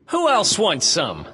Who else wants some?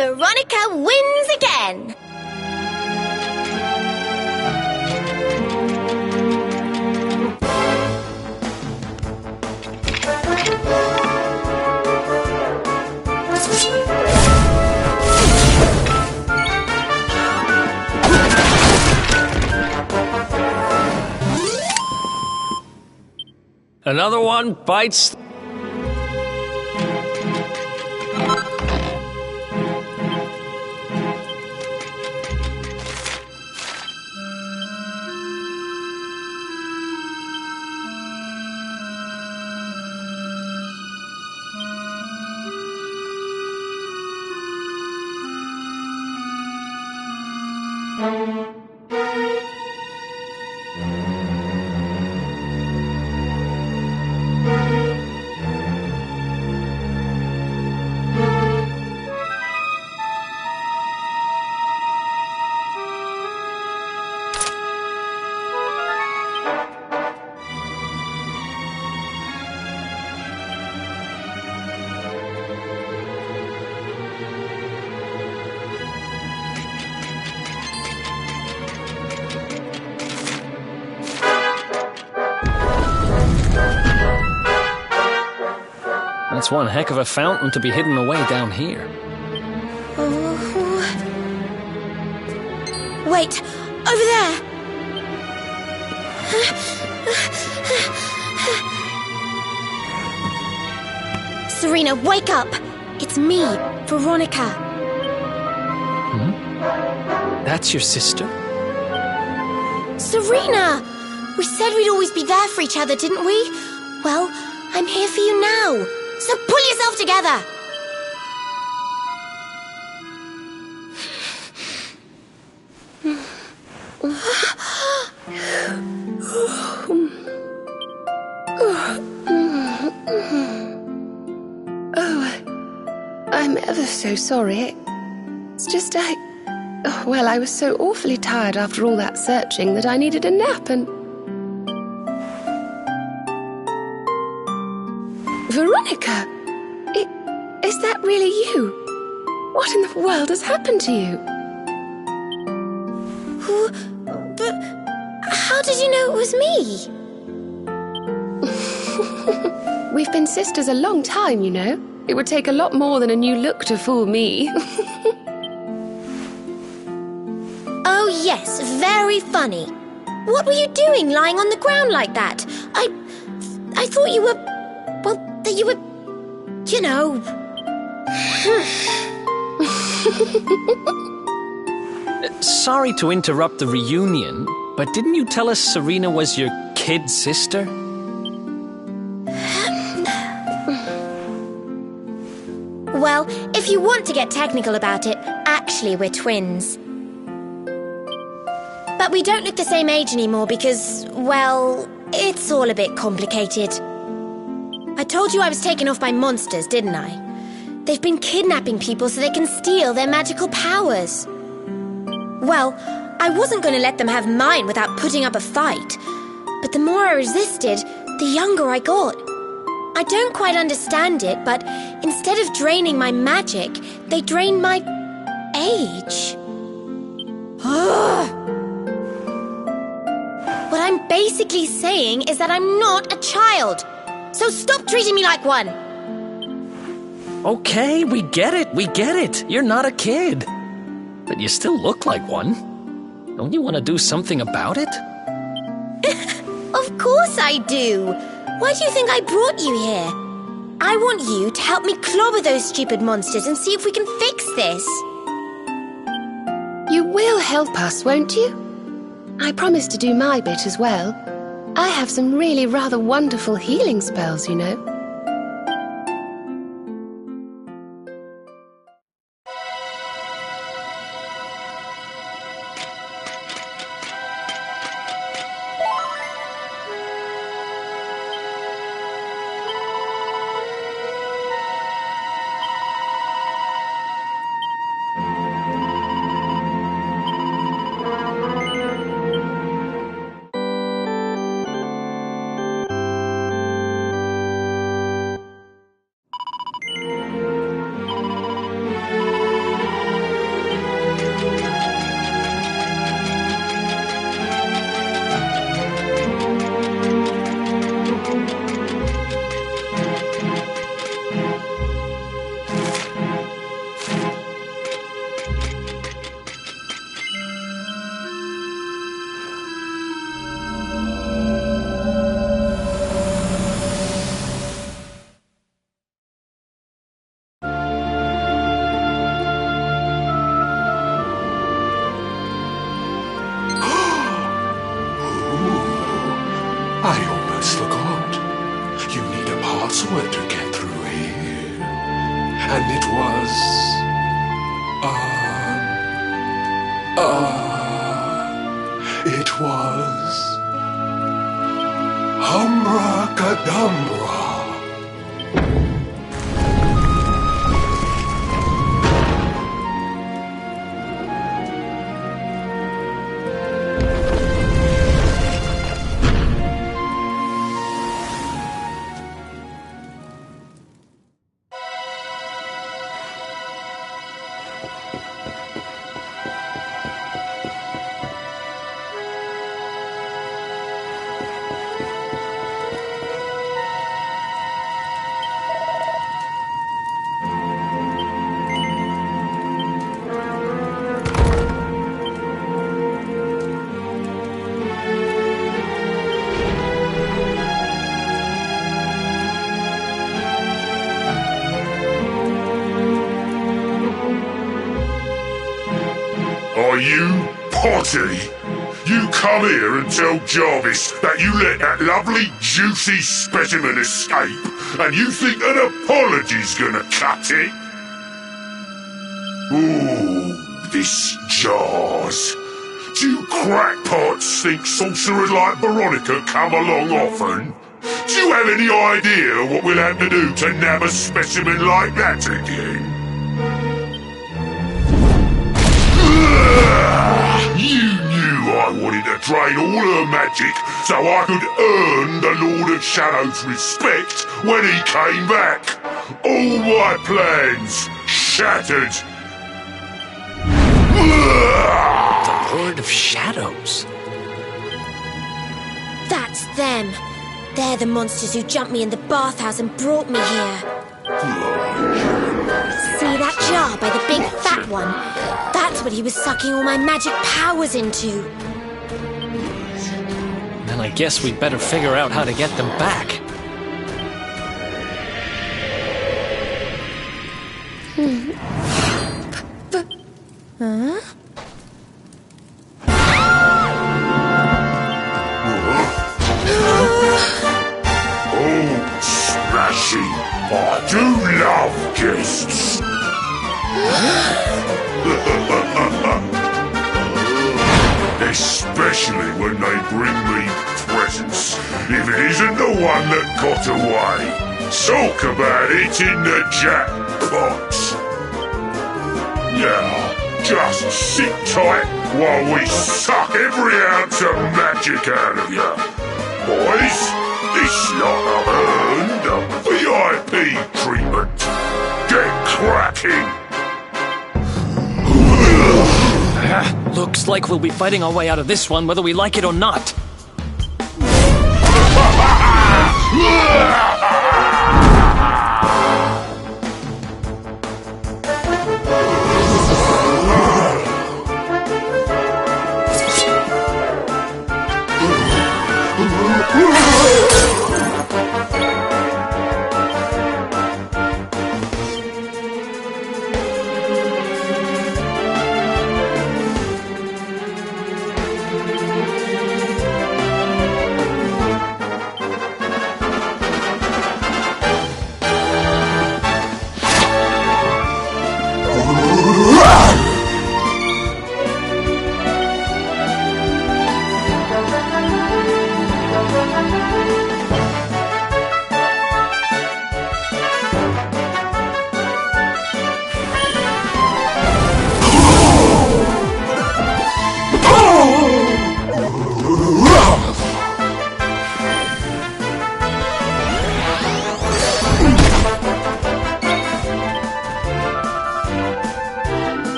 Veronica wins again! Another one bites. That's one heck of a fountain to be hidden away down here. Wait! Over there! Serena, wake up! It's me, Veronica. That's your sister? Serena! We said we'd always be there for each other, didn't we? Well, I'm here for you now. So pull yourself together! I'm ever so sorry. It's just I was so awfully tired after all that searching that I needed a nap and... Veronica! Is that really you? What in the world has happened to you? But how did you know it was me? We've been sisters a long time, you know. It would take a lot more than a new look to fool me. Oh, yes, very funny. What were you doing lying on the ground like that? I thought you were... Well, that you were... You know... Sorry to interrupt the reunion, but didn't you tell us Serena was your kid sister? Well, if you want to get technical about it, actually we're twins. But we don't look the same age anymore because, well, it's all a bit complicated. I told you I was taken off by monsters, didn't I? They've been kidnapping people so they can steal their magical powers. Well, I wasn't going to let them have mine without putting up a fight. But the more I resisted, the younger I got. I don't quite understand it, but instead of draining my magic, they drained my age. What I'm basically saying is that I'm not a child. So stop treating me like one. Okay, we get it. You're not a kid. But you still look like one. Don't you want to do something about it? Of course I do. Why do you think I brought you here? I want you to help me clobber those stupid monsters and see if we can fix this. You will help us, won't you? I promise to do my bit as well. I have some really rather wonderful healing spells, you know. I almost forgot. You need a password to get through here. And it was... it was... Humbracadabra. Are you potty? You come here and tell Jarvis that you let that lovely juicy specimen escape, and you think an apology's gonna cut it? Ooh, this jars. Do you crackpots think sorcerers like Veronica come along often? Do you have any idea what we'll have to do to nab a specimen like that again? You knew I wanted to drain all her magic so I could earn the Lord of Shadow's respect when he came back. All my plans shattered. The Lord of Shadows. That's them. They're the monsters who jumped me in the bathhouse and brought me here. See that jar by the big fat one? That's what he was sucking all my magic powers into. Then I guess we'd better figure out how to get them back. Huh? Oh, smashing! I do love guests! Especially when they bring me presents, if it isn't the one that got away. Talk about it in the jackpot! Now, just sit tight while we suck every ounce of magic out of you. Boys, this lot have earned a VIP treatment. Get cracking! Looks like we'll be fighting our way out of this one whether we like it or not.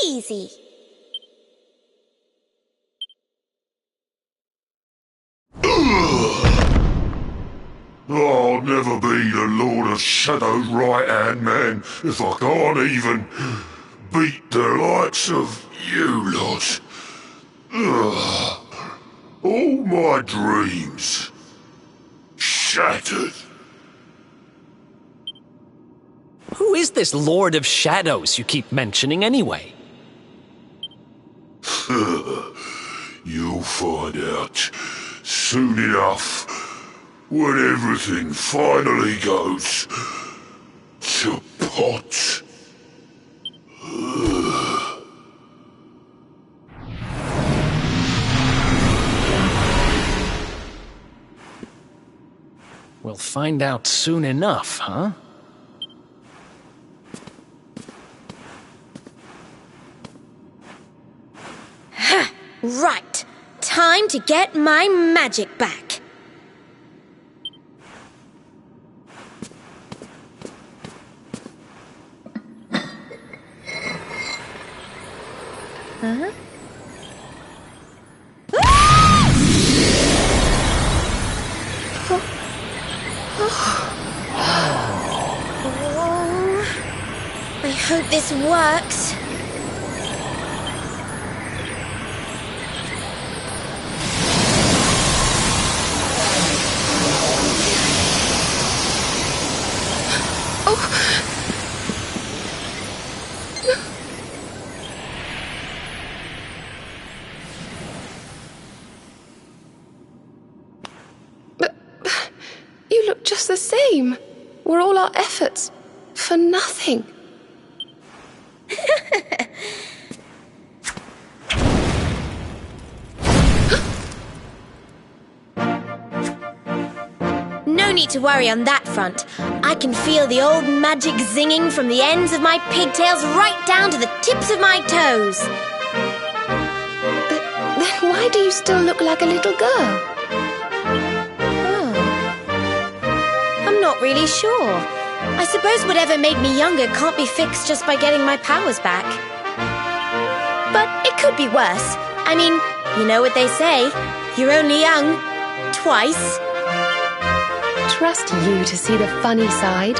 Easy. I'll never be the Lord of Shadow's right-hand man if I can't even beat the likes of you lot. Ugh. All my dreams shattered. Who is this Lord of Shadows you keep mentioning anyway? You'll find out soon enough when everything finally goes to pot. We'll find out soon enough, huh? Right. Time to get my magic back. Huh? I hope this works. You look just the same. Were all our efforts for nothing? No need to worry on that front. I can feel the old magic zinging from the ends of my pigtails right down to the tips of my toes. Then why do you still look like a little girl? I'm not really sure. I suppose whatever made me younger can't be fixed just by getting my powers back. But it could be worse. I mean, you know what they say. You're only young. Twice. Trust you to see the funny side.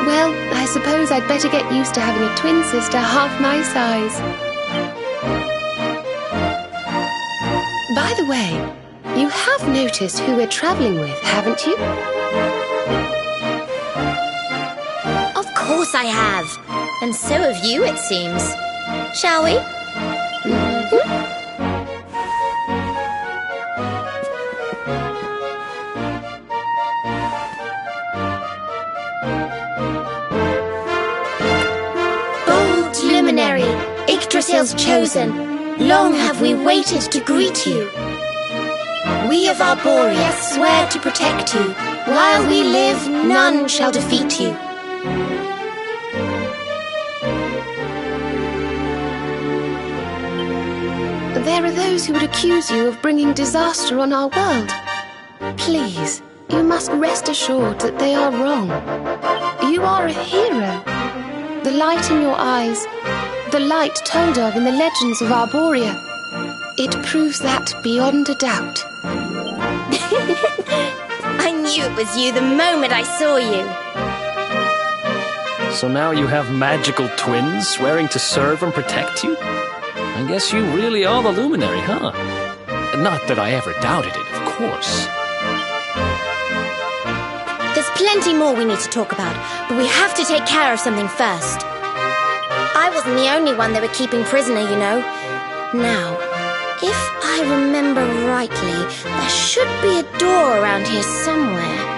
Well, I suppose I'd better get used to having a twin sister half my size. By the way, you have noticed who we're traveling with, haven't you? course I have. And so have you, it seems. Shall we? Bold luminary, Yggdrasil's chosen, long have we waited to greet you. We of Arborea swear to protect you. While we live, none shall defeat you. There are those who would accuse you of bringing disaster on our world. Please, you must rest assured that they are wrong. You are a hero. The light in your eyes, the light told of in the legends of Arborea, it proves that beyond a doubt. I knew it was you the moment I saw you. So now you have magical twins swearing to serve and protect you? I guess you really are the Luminary, huh? Not that I ever doubted it, of course. There's plenty more we need to talk about, but we have to take care of something first. I wasn't the only one they were keeping prisoner, you know. Now, if I remember rightly, there should be a door around here somewhere.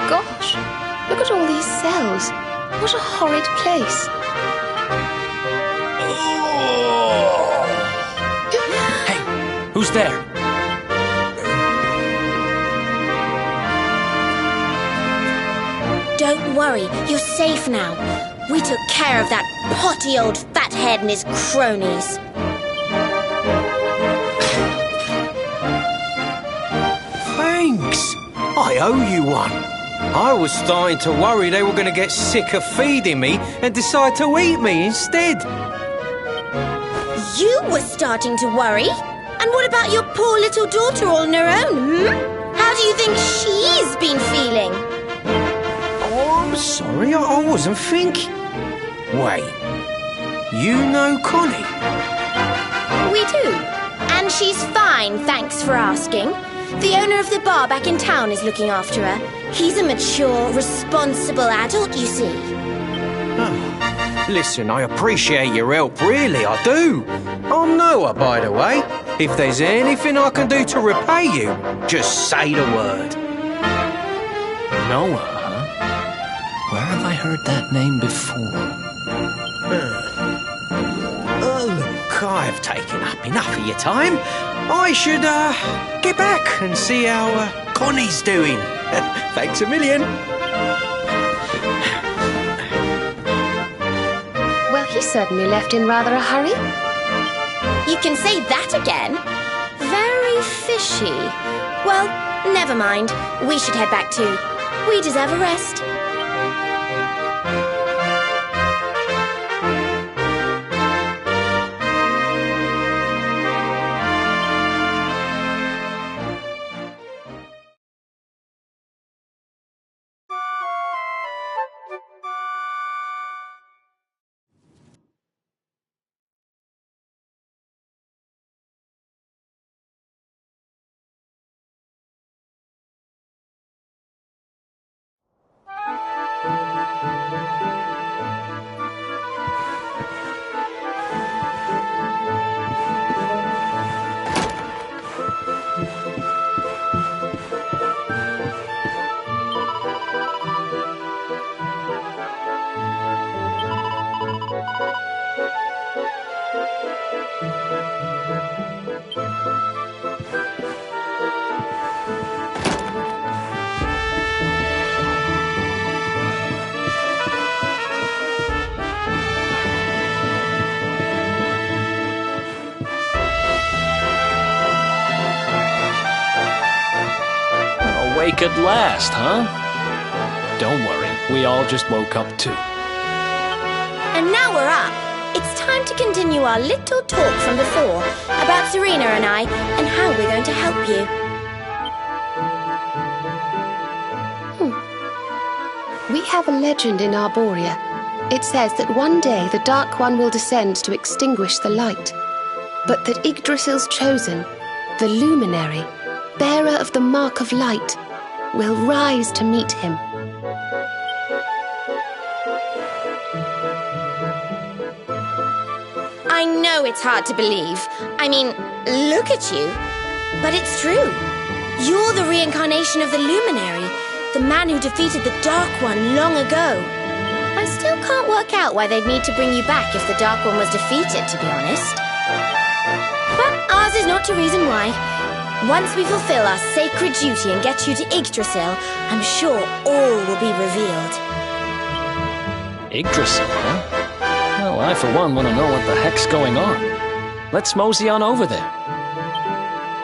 Gosh, look at all these cells. What a horrid place. Hey, who's there? Don't worry, you're safe now. We took care of that potty old fathead and his cronies. Thanks. I owe you one. I was starting to worry they were going to get sick of feeding me and decide to eat me instead. You were starting to worry? And what about your poor little daughter all on her own, How do you think she's been feeling? Oh, I'm sorry, I wasn't thinking. Wait, you know Connie? We do. And she's fine, thanks for asking. The owner of the bar back in town is looking after her. He's a mature, responsible adult, you see. Oh, listen, I appreciate your help, really, I do. I'm Noah, by the way. If there's anything I can do to repay you, just say the word. Noah, huh? Where have I heard that name before? Look, I've taken up enough of your time. I should, get back and see how, Connie's doing. Thanks a million. Well, he certainly left in rather a hurry. You can say that again. Very fishy. Well, never mind. We should head back too. We deserve a rest. awake at last, huh? Don't worry, we all just woke up too. And now we're up. It's time to continue our little talk from before about Serena and I and how we're going to help you. We have a legend in Arborea. It says that one day the Dark One will descend to extinguish the light, but that Yggdrasil's chosen, the Luminary, bearer of the Mark of Light, will rise to meet him. I know it's hard to believe. I mean, look at you. But it's true. You're the reincarnation of the Luminary, the man who defeated the Dark One long ago. I still can't work out why they'd need to bring you back if the Dark One was defeated, to be honest. But ours is not to reason why. Once we fulfill our sacred duty and get you to Yggdrasil, I'm sure all will be revealed. Yggdrasil, huh? Well, I for one want to know what the heck's going on. Let's mosey on over there.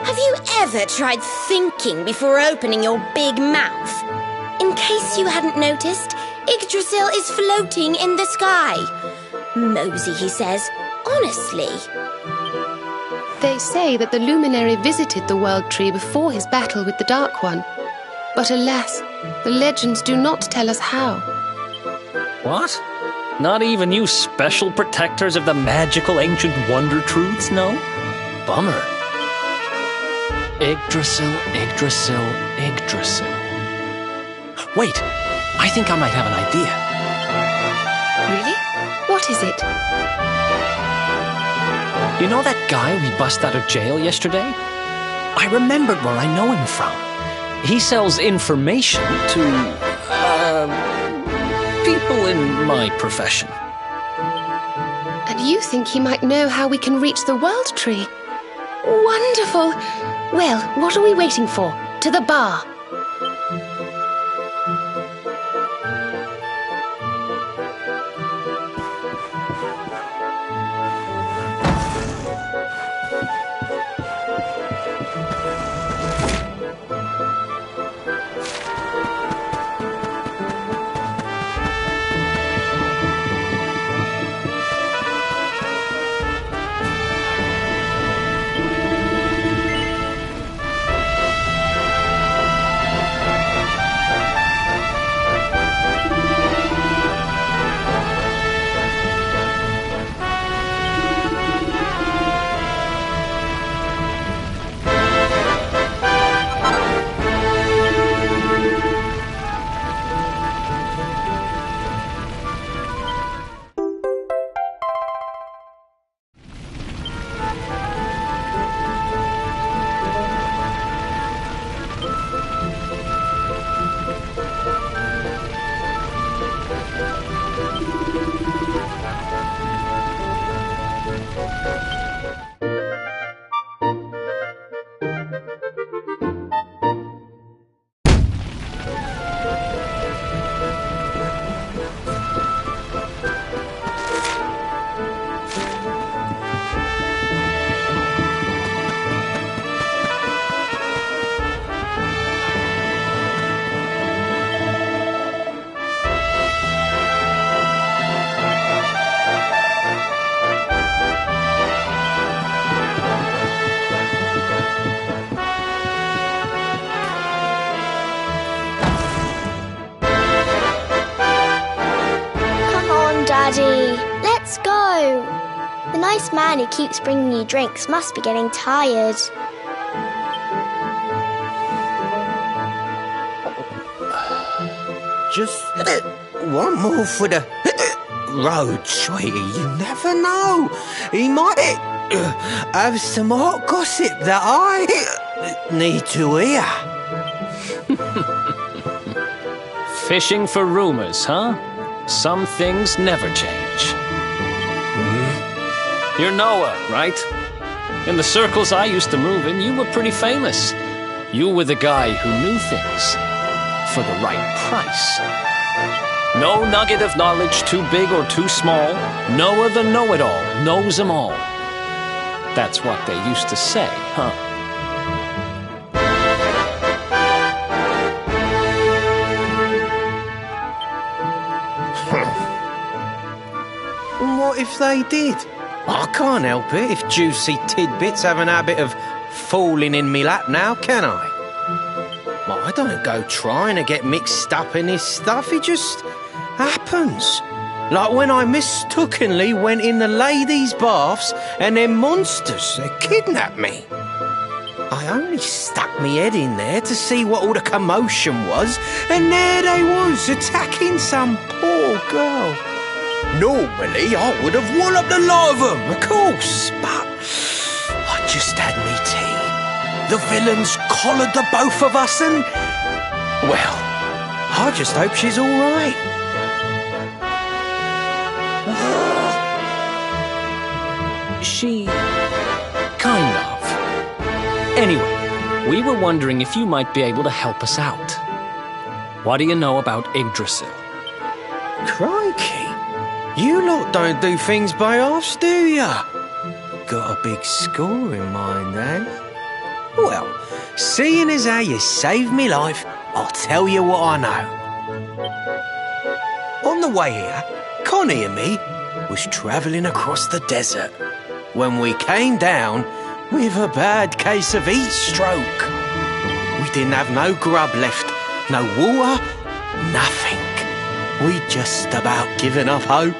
Have you ever tried thinking before opening your big mouth? In case you hadn't noticed, Yggdrasil is floating in the sky. Mosey, he says. Honestly. They say that the Luminary visited the World Tree before his battle with the Dark One. But alas, the legends do not tell us how. What? Not even you special protectors of the magical ancient wonder truths, no? Bummer. Yggdrasil, Yggdrasil, Yggdrasil. Wait, I think I might have an idea. Really? What is it? You know that guy we bust out of jail yesterday? I remembered where I know him from. He sells information to, people in my profession. And you think he might know how we can reach the World Tree? Wonderful! Well, what are we waiting for? To the bar! Daddy, let's go. The nice man who keeps bringing you drinks must be getting tired. Just one more for the road, sweetie. You never know. He might have some hot gossip that I need to hear. Fishing for rumors, huh? Some things never change. You're Noah, right? In the circles I used to move in, you were pretty famous. You were the guy who knew things for the right price. No nugget of knowledge too big or too small. Noah the know-it-all knows them all. That's what they used to say, huh? And what if they did? I can't help it if juicy tidbits have an habit of falling in me lap now, can I? Well, I don't go trying to get mixed up in this stuff, it just happens. Like when I mistakenly went in the ladies' baths and them monsters, they kidnapped me. I only stuck me head in there to see what all the commotion was, and there they was, attacking some poor girl. Normally, I would have walloped a lot of them, of course, but I just had me tea. The villains collared the both of us and... well, I just hope she's all right. She... kind of. Anyway, we were wondering if you might be able to help us out. What do you know about Yggdrasil? Crikey. You lot don't do things by halves, do ya? Got a big score in mind, eh? Well, seeing as how you saved me life, I'll tell you what I know. On the way here, Connie and me was travelling across the desert when we came down with a bad case of heat stroke. We didn't have no grub left, no water, nothing. We'd just about given up hope.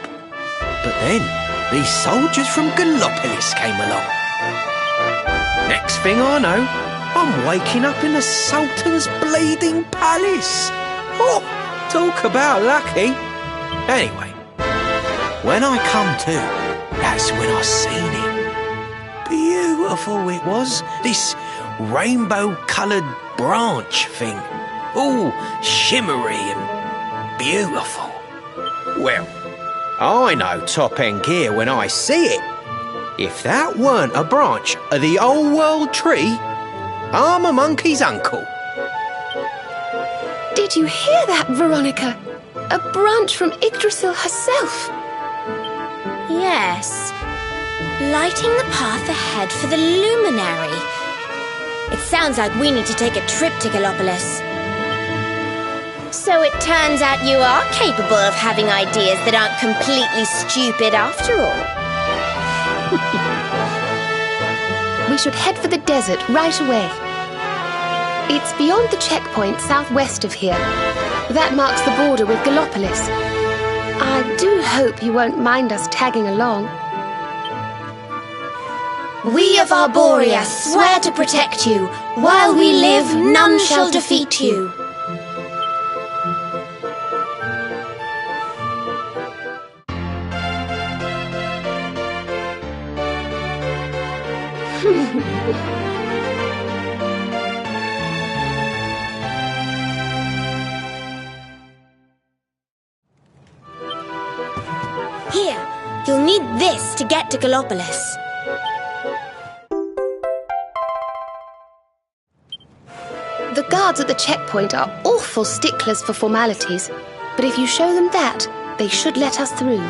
But then these soldiers from Gallopolis came along. Next thing I know, I'm waking up in the Sultan's bleeding palace. Oh, talk about lucky. Anyway, when I come to, that's when I seen it. Beautiful it was, this rainbow-coloured branch thing. All shimmery and beautiful. Well, I know top-end gear when I see it. If that weren't a branch of the old world tree, I'm a monkey's uncle. Did you hear that, Veronica? A branch from Yggdrasil herself. Yes. Lighting the path ahead for the luminary. It sounds like we need to take a trip to Gallopolis. So it turns out you are capable of having ideas that aren't completely stupid after all. We should head for the desert right away. It's beyond the checkpoint southwest of here. That marks the border with Gallopolis. I do hope you won't mind us tagging along. We of Arborea swear to protect you. While we live, none shall defeat you. Here, you'll need this to get to Gallopolis. The guards at the checkpoint are awful sticklers for formalities, but if you show them that, they should let us through.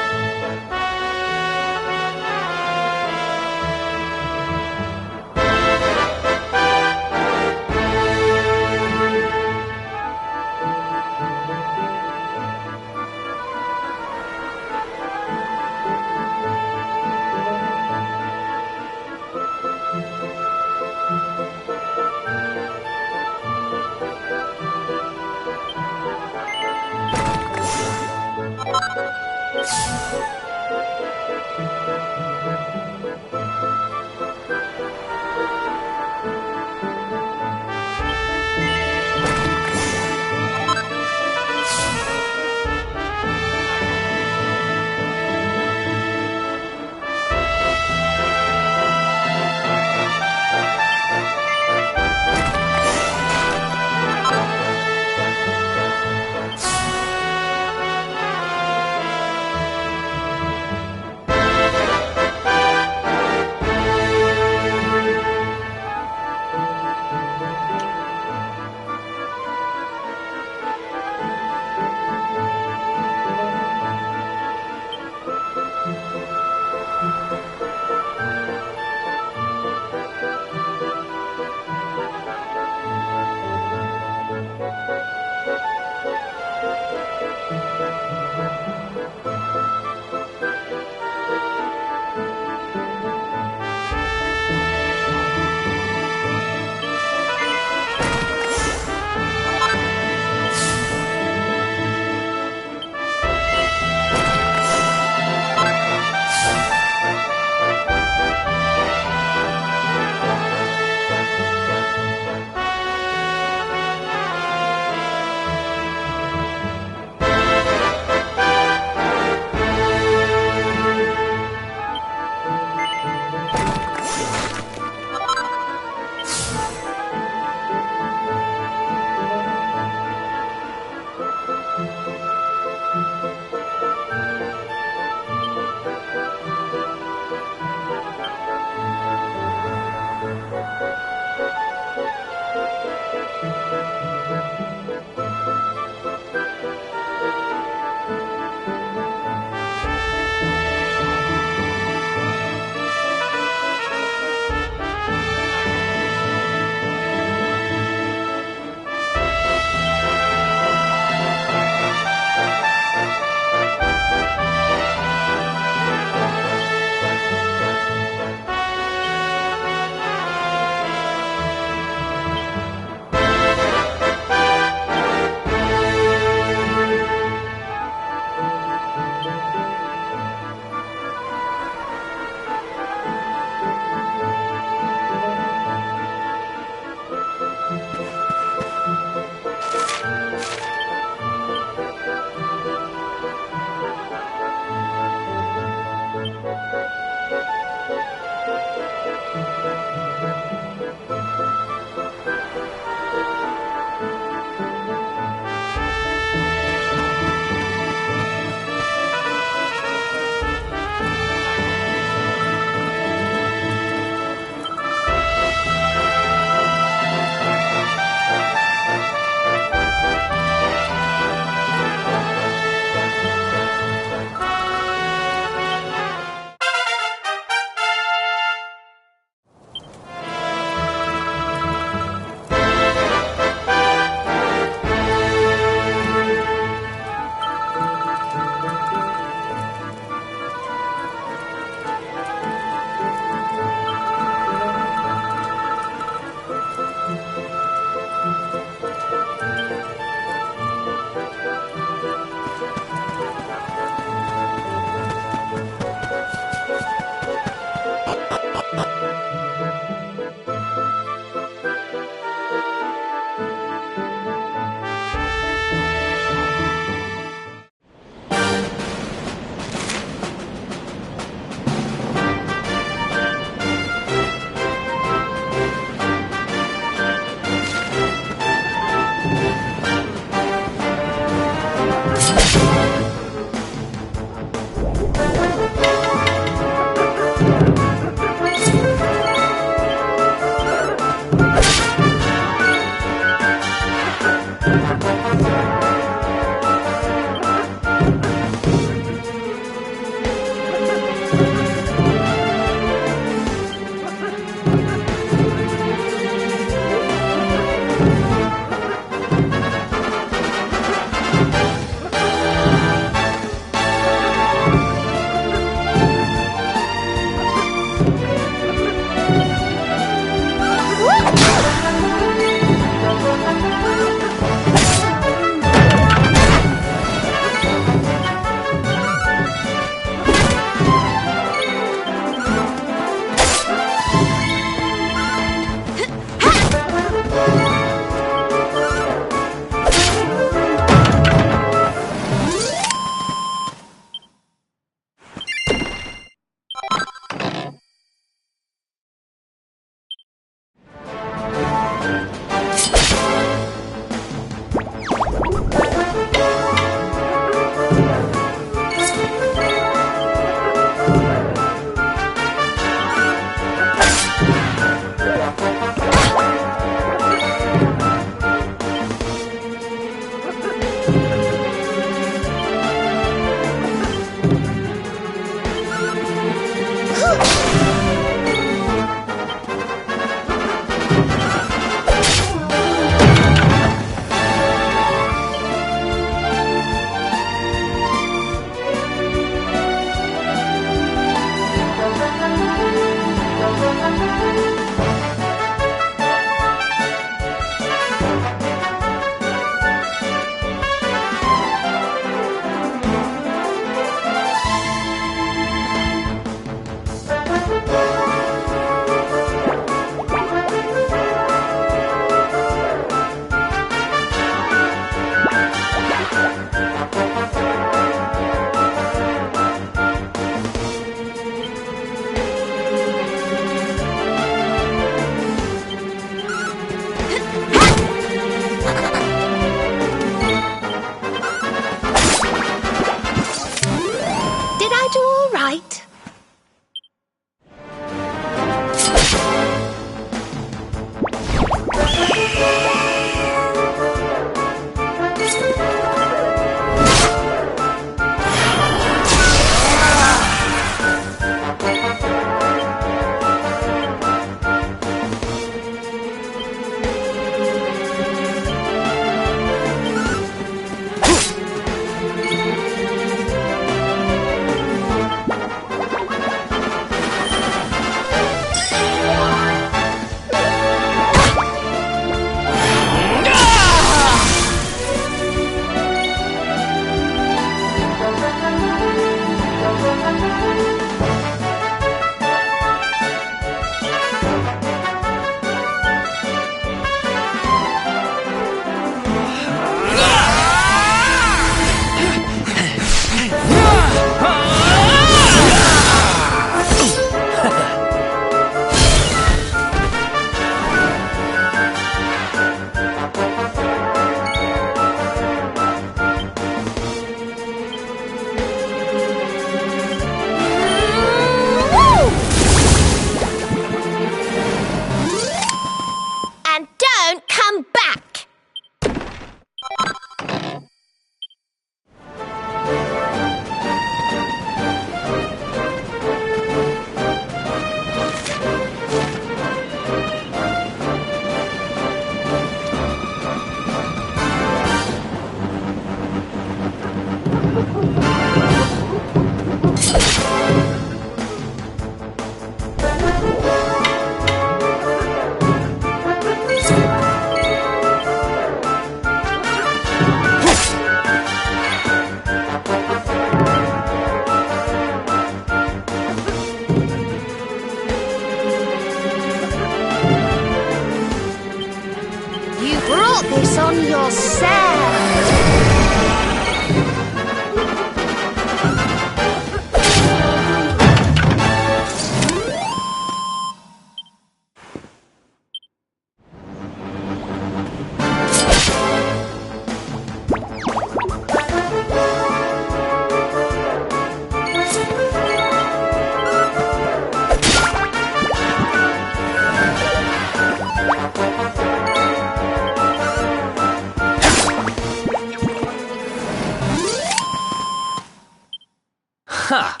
Ha!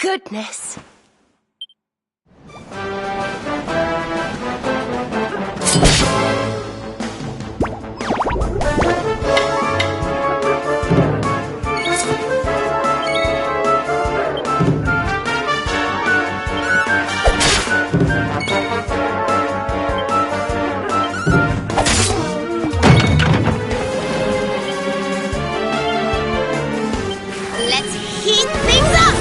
Goodness. Let's heat things up!